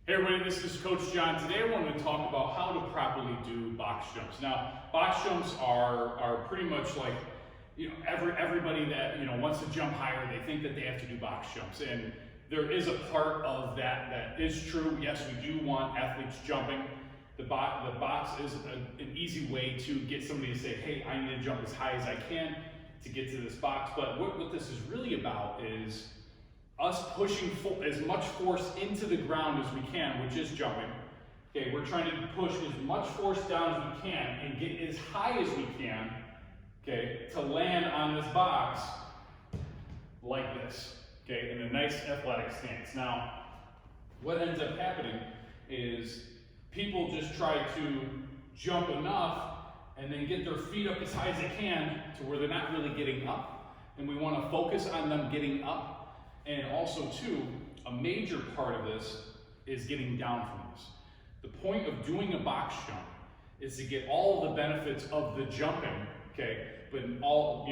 Hey everybody, this is Coach John. Today I wanted to talk about how to properly do box jumps. Now, box jumps are pretty much like, everybody that, wants to jump higher, they think that they have to do box jumps. And there is a part of that that is true. Yes, we do want athletes jumping. The box is an easy way to get somebody to say, hey, I need to jump as high as I can to get to this box. But what this is really about is us pushing as much force into the ground as we can, which is jumping. Okay, we're trying to push as much force down as we can and get as high as we can, okay, to land on this box like this, okay, in a nice athletic stance. Now, what ends up happening is people just try to jump enough and then get their feet up as high as they can to where they're not really getting up. And we want to focus on them getting up. And also, too, a major part of this is getting down from this. The point of doing a box jump is to get all of the benefits of the jumping, okay, but all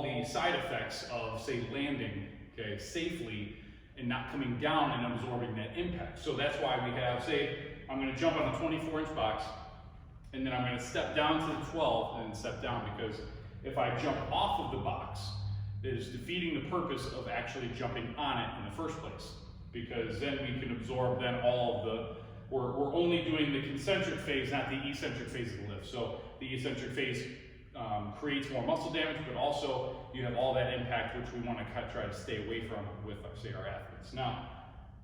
the side effects of, say, landing, okay, safely and not coming down and absorbing that impact. So that's why we have, say, I'm going to jump on a 24-inch box, and then I'm going to step down to the 12 and then step down, because if I jump off of the box, it is defeating the purpose of actually jumping on it in the first place, because then we can absorb then all of the, we're only doing the concentric phase, not the eccentric phase of the lift. So the eccentric phase creates more muscle damage, but also you have all that impact, which we want to try to stay away from with, say, our athletes. Now,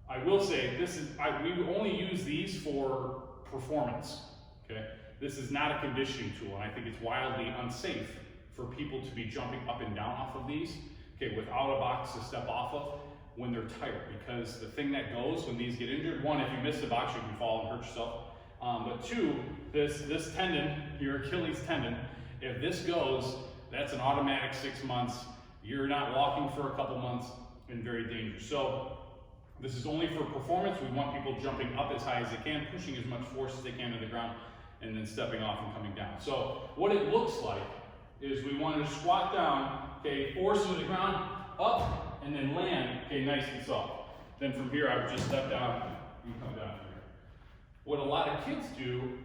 I will say we only use these for performance, okay? This is not a conditioning tool, and I think it's wildly unsafe for people to be jumping up and down off of these, okay, without a box to step off of when they're tired. Because the thing that goes when these get injured, one, if you miss the box, you can fall and hurt yourself. But two, this tendon, your Achilles tendon, if this goes, that's an automatic 6 months. You're not walking for a couple months and very dangerous. So this is only for performance. We want people jumping up as high as they can, pushing as much force as they can to the ground, and then stepping off and coming down. So what it looks like is we want to squat down, okay, force to the ground, up, and then land, okay, nice and soft. Then from here, I would just step down and come down from here. What a lot of kids do,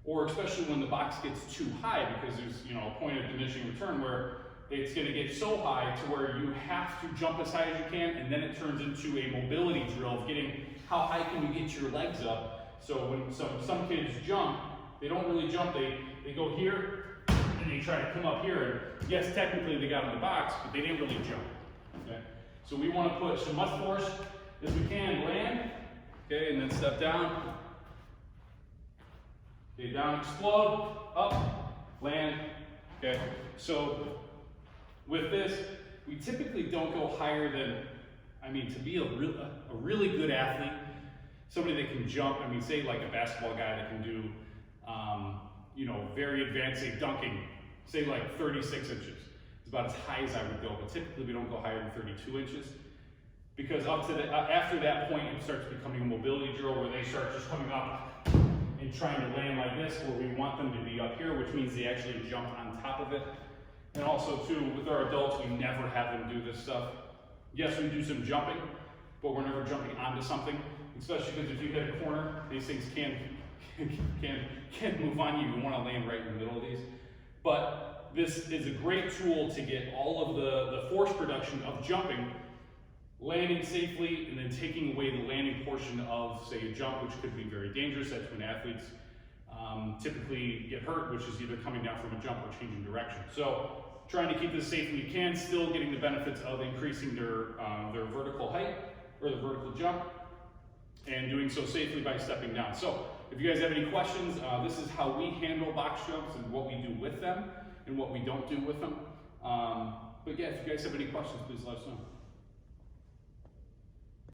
or especially when the box gets too high, because there's, a point of diminishing return where it's going to get so high to where you have to jump as high as you can, and then it turns into a mobility drill of getting, how high can you get your legs up? So when some kids jump, they don't really jump, they go here, and they try to come up here, and yes, technically they got in the box, but they didn't really jump, okay? So we want to put as much force as we can, land, okay, and then step down, okay, down, explode, up, land, okay? So with this, we typically don't go higher than, to be a really good athlete, somebody that can jump, say like a basketball guy that can do, very advanced, say, dunking, say like 36 inches. It's about as high as I would go, but typically we don't go higher than 32 inches. Because after that point, it starts becoming a mobility drill where they start just coming up and trying to land like this, where we want them to be up here, which means they actually jump on top of it. And also too, with our adults, we never have them do this stuff. Yes, we do some jumping, but we're never jumping onto something, especially because if you hit a corner, these things can move on you. You want to land right in the middle of these. But this is a great tool to get all of the force production of jumping, landing safely, and then taking away the landing portion of, say, a jump, which could be very dangerous. That's when athletes typically get hurt, which is either coming down from a jump or changing direction. So trying to keep this safe when you can, still getting the benefits of increasing their vertical height or the vertical jump, and doing so safely by stepping down. So if you guys have any questions, this is how we handle box jumps and what we do with them and what we don't do with them. But yeah, if you guys have any questions, please let us know.